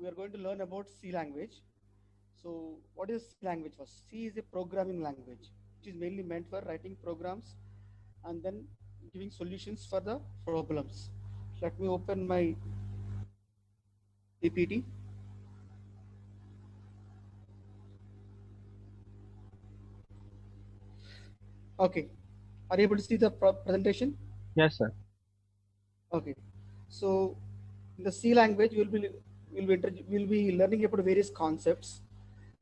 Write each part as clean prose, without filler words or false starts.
we are going to learn about C language. So what is C language first? C is a programming language, which is mainly meant for writing programs and then giving solutions for the problems. Let me open my PPT. Okay. Are you able to see the presentation? Yes, sir. Okay. So in the C language, we'll be learning about various concepts.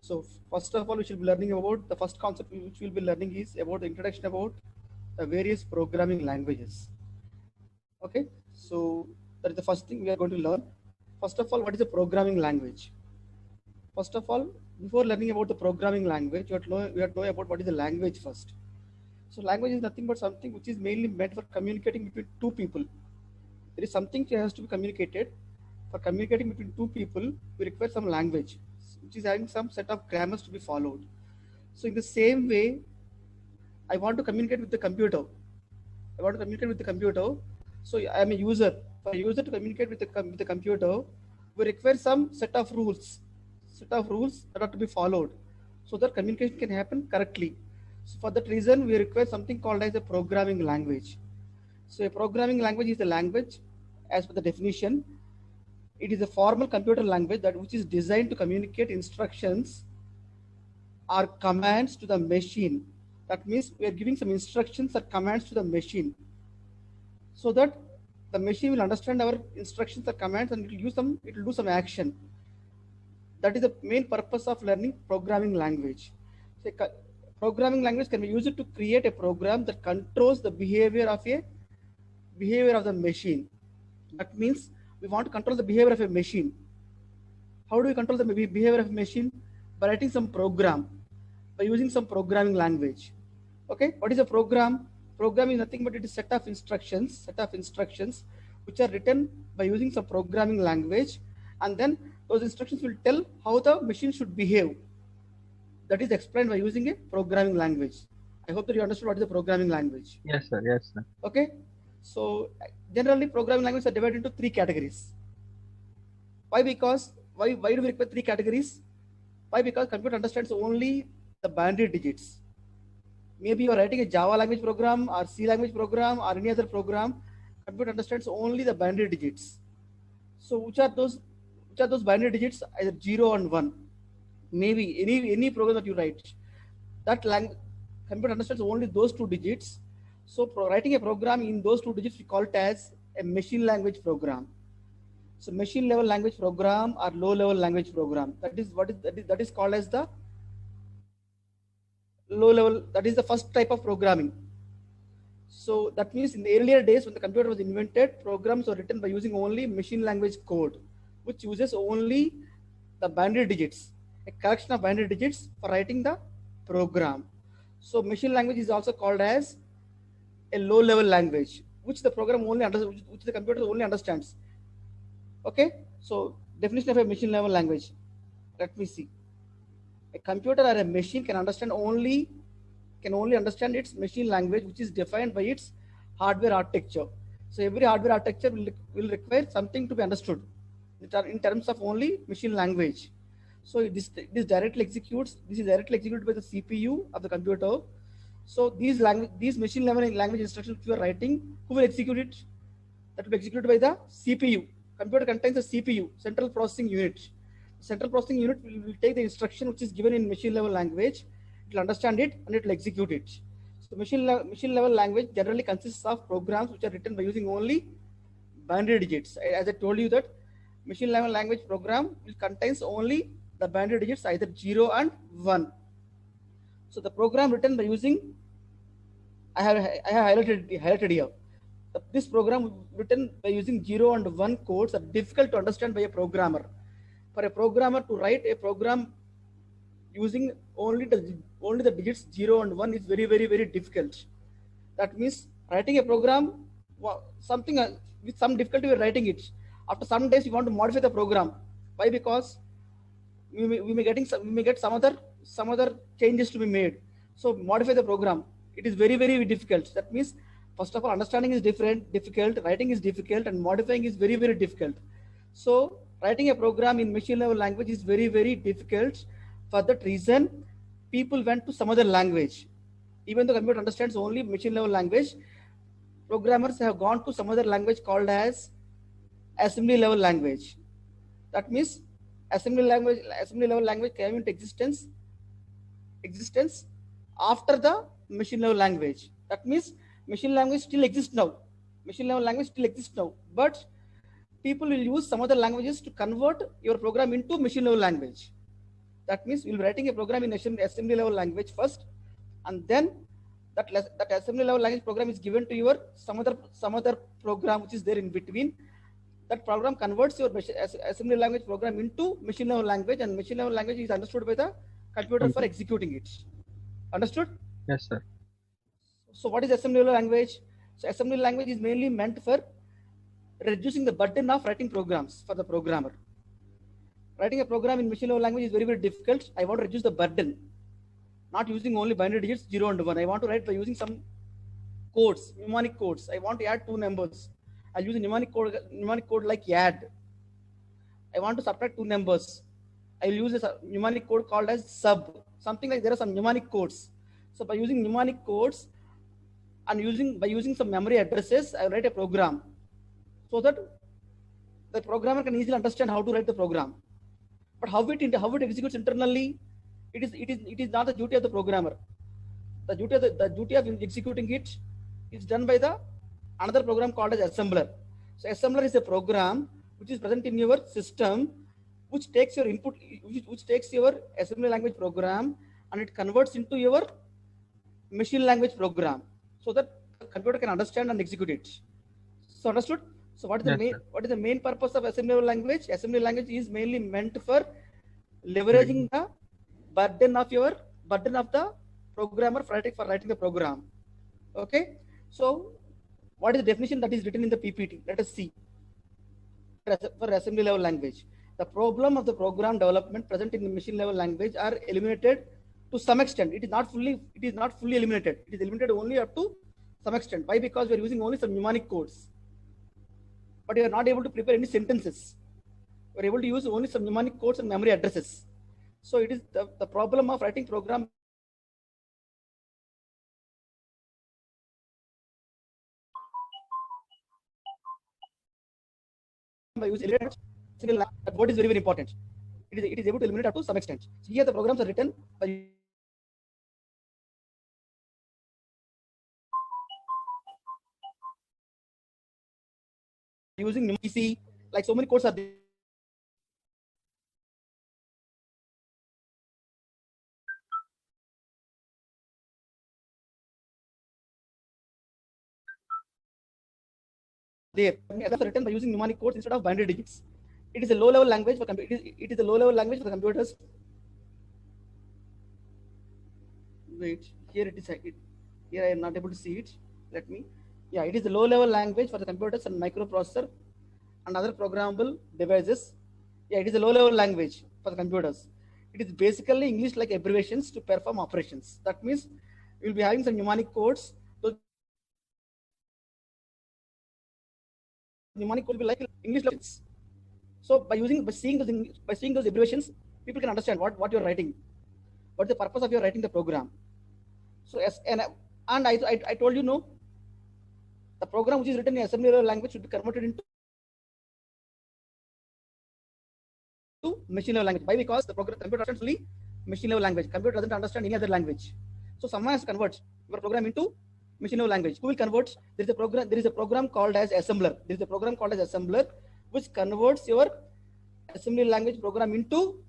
So first of all, we should be learning about the first concept which we'll be learning is about the introduction about the various programming languages. Okay. So that is the first thing we are going to learn. First of all, what is a programming language? First of all, before learning about the programming language, we have to know about what is the language first. So language is nothing but something which is mainly meant for communicating between two people. There is something that has to be communicated. For communicating between two people, we require some language, which is having some set of grammars to be followed. So in the same way, I want to communicate with the computer. I want to communicate with the computer. So I am a user. For a user to communicate with with the computer, we require some set of rules that are to be followed, so that communication can happen correctly. So for that reason, we require something called as a programming language. So a programming language is a language, as per the definition, it is a formal computer language that which is designed to communicate instructions or commands to the machine. That means we are giving some instructions or commands to the machine, so that the machine will understand our instructions or commands and it will do some action. That is the main purpose of learning programming language. So programming language can be used to create a program that controls the behavior of the machine. That means we want to control the behavior of a machine. How do we control the behavior of a machine? By writing some program, by using some programming language. Okay, what is a program? Program is nothing but it is set of instructions which are written by using some programming language, and then those instructions will tell how the machine should behave. That is explained by using a programming language. I hope that you understood what is a programming language. Yes, sir. Yes, sir. Okay. So generally programming languages are divided into three categories. Why? Because why do we require three categories? Why? Because computer understands only the binary digits. Maybe you are writing a Java language program or C language program or any other program, computer understands only the binary digits. So which are those binary digits? Either 0 and 1. Maybe any program that you write, that computer understands only those two digits. So writing a program in those two digits, we call it as a machine language program. So machine level language program or low level language program. That is called as the low level. That is the first type of programming. So that means in the earlier days when the computer was invented, programs were written by using only machine language code, which uses only the binary digits, a collection of binary digits for writing the program. So machine language is also called as a low level language, which the program only which the computer only understands. Okay, so definition of a machine level language. Let me see. A computer or a machine can only understand its machine language, which is defined by its hardware architecture. So every hardware architecture will require something to be understood in terms of only machine language. So this directly executes. This is directly executed by the CPU of the computer. So these machine level language instructions which you are writing, who will execute it? That will be executed by the CPU. Computer contains a CPU, central processing unit. Central processing unit will take the instruction which is given in machine level language. It will understand it and it will execute it. So machine level language generally consists of programs which are written by using only binary digits. As I told you that machine level language program will contains only the binary digits, either 0 and 1. So the program written by using, I have highlighted here. This program written by using 0 and 1 codes are difficult to understand by a programmer. For a programmer to write a program using only the digits 0 and 1 is very difficult. That means writing a program, something with some difficulty we are writing it. After some days you want to modify the program. Why? Because we may get some other changes to be made. So modify the program. It is very difficult. That means first of all understanding is difficult, writing is difficult, and modifying is very difficult. So Writing a program in machine level language is very, very difficult. For that reason, people went to some other language. Even though computer understands only machine level language, programmers have gone to some other language called as assembly level language. That means assembly level language came into existence after the machine level language. That means machine language still exists now. Machine level language still exists now, but people will use some other languages to convert your program into machine level language. That means we'll be writing a program in assembly level language first, and then that assembly level language program is given to your some other program which is there in between. That program converts your assembly language program into machine level language, and machine level language is understood by the computer for executing it. Understood? Yes, sir. So what is assembly level language? So assembly language is mainly meant for reducing the burden of writing programs for the programmer. Writing a program in machine level language is very, very difficult. I want to reduce the burden, not using only binary digits 0 and 1. I want to write by using some codes, mnemonic codes. I want to add two numbers. I'll use a mnemonic code like add. I want to subtract two numbers. I will use a mnemonic code called as sub. Something like there are some mnemonic codes. So by using mnemonic codes and by using some memory addresses, I write a program so that the programmer can easily understand how to write the program. But how it executes internally, it is not the duty of the programmer. The duty of executing it is done by the another program called as assembler. So assembler is a program which is present in your system, which takes your input, which takes your assembly language program and it converts into your machine language program so that the computer can understand and execute it. So understood? So what is the main purpose of assembly language? Assembly language is mainly meant for leveraging the burden of the programmer for writing the program. Okay. So what is the definition that is written in the PPT? Let us see. For assembly level language, the problem of the program development present in the machine level language are eliminated to some extent. It is not fully eliminated. It is eliminated only up to some extent. Why? Because we are using only some mnemonic codes, but you are not able to prepare any sentences. We are able to use only some mnemonic codes and memory addresses. So it is the problem of writing program by using that word is very, very important. It is able to eliminate up to some extent. So here the programs are written by using PC, like so many codes are there. They are written by using mnemonic codes instead of binary digits. It is a low-level language for it is a low-level language for the computers. Wait, here it is. Here I am not able to see it. Let me. Yeah, it is a low-level language for the computers and microprocessor and other programmable devices. Yeah, it is a low-level language for the computers. It is basically English like abbreviations to perform operations. That means we will be having some mnemonic codes. Those mnemonic codes will be like English lessons. So by seeing those abbreviations, people can understand what you're writing, what the purpose of your writing the program. So I told you, no, the program which is written in assembly level language should be converted into machine level language. Why? Because the computer understands only machine level language. Computer doesn't understand any other language. So someone has to convert your program into machine level language. Who will convert? There is a program called as assembler. There is a program called as assembler which converts your assembly language program into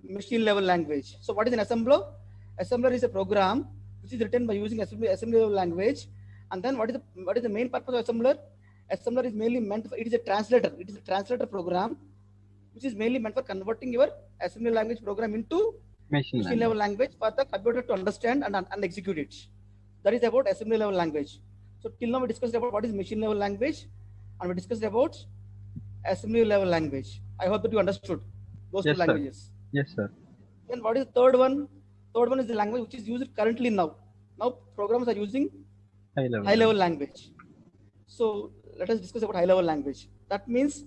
machine level language. So what is an assembler? Assembler is a program which is written by using assembly level language. And then what is the main purpose of assembler? Assembler is mainly meant for, it is a translator. It is a translator program which is mainly meant for converting your assembly language program into machine level language for the computer to understand and execute it. That is about assembly level language. So till now we discussed about what is machine level language and we discussed about assembly level language. I hope that you understood those two languages. Yes, sir. Then what is the third one? Third one is the language which is used currently now. Now programs are using high level language. So let us discuss about high level language. That means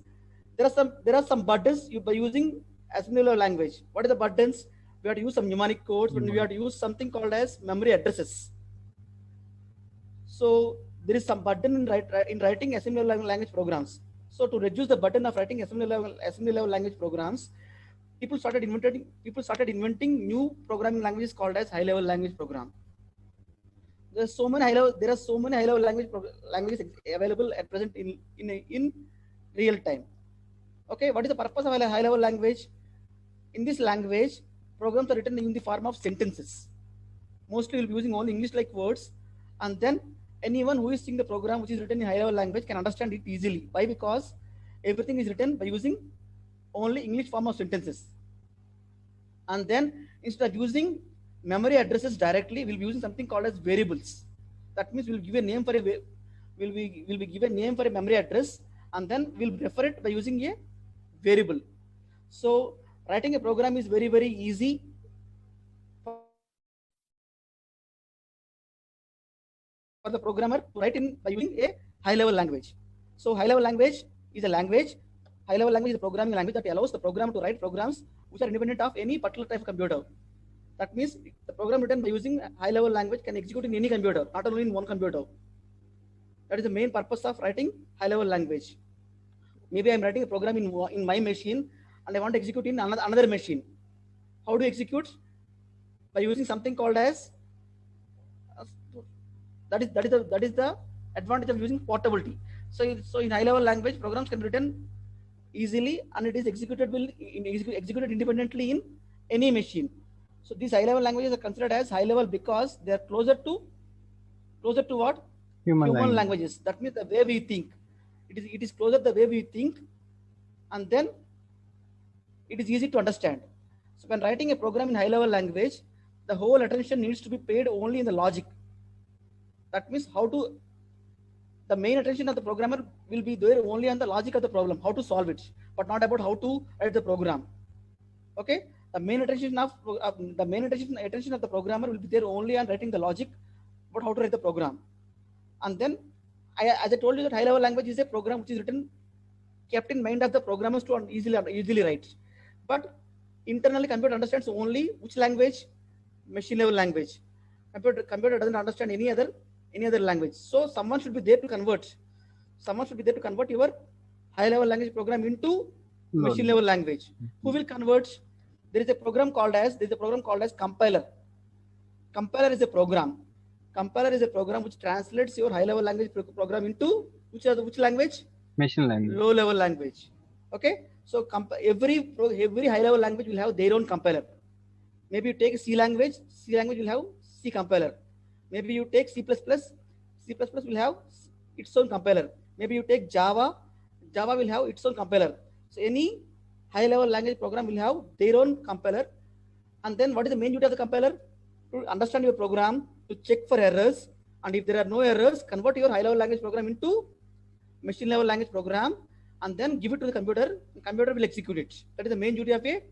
there are some buttons by using assembly level language. What are the buttons? We have to use some mnemonic codes, but we have to use something called as memory addresses. So there is some button in writing assembly level language programs. So to reduce the burden of writing assembly level language programs, people started inventing new programming languages called as high level language program. There are so many high level languages available at present in real time. Okay, what is the purpose of a high level language? In this language, programs are written in the form of sentences. Mostly we'll be using only English like words, and then anyone who is seeing the program which is written in high level language can understand it easily. Why? Because everything is written by using only English form of sentences. And then instead of using memory addresses directly, we'll be using something called as variables. That means we'll give a name for a will be given name for a memory address, and then we'll refer it by using a variable. So writing a program is very, very easy for the programmer to write in by using a high level language. So high level language is a language. High level language is a programming language that allows the programmer to write programs which are independent of any particular type of computer. That means the program written by using high level language can execute in any computer, not only in one computer. That is the main purpose of writing high level language. Maybe I'm writing a program in my machine and I want to execute in another machine. How do you execute? By using something called as that is the advantage of using portability. So in high level language, programs can be written easily and it is executed independently in any machine. So these high level languages are considered as high level because they are closer to what? Human languages. That means the way we think. It is closer the way we think, and then it is easy to understand. So when writing a program in high level language, the whole attention needs to be paid only in the logic. That means the main attention of the programmer will be there only on the logic of the problem, how to solve it, but not about how to write the program. Okay, the main attention of the programmer will be there only on writing the logic, but how to write the program. And then, as I told you, that high level language is a program which is written, kept in mind of the programmers to easily write. But internally, computer understands only which language? Machine level language. Computer doesn't understand any other language. So someone should be there to convert. Your high level language program into machine level language. Who will convert? There is a program called as compiler. Compiler is a program which translates your high level language program into which language? Machine language. Low level language. Okay. So every high level language will have their own compiler. Maybe you take C language will have C compiler. Maybe you take C++, will have its own compiler. Maybe you take Java will have its own compiler. So any high level language program will have their own compiler. And then what is the main duty of the compiler? To understand your program, to check for errors, and if there are no errors, convert your high level language program into machine level language program and then give it to the computer. The computer will execute it. That is the main duty of a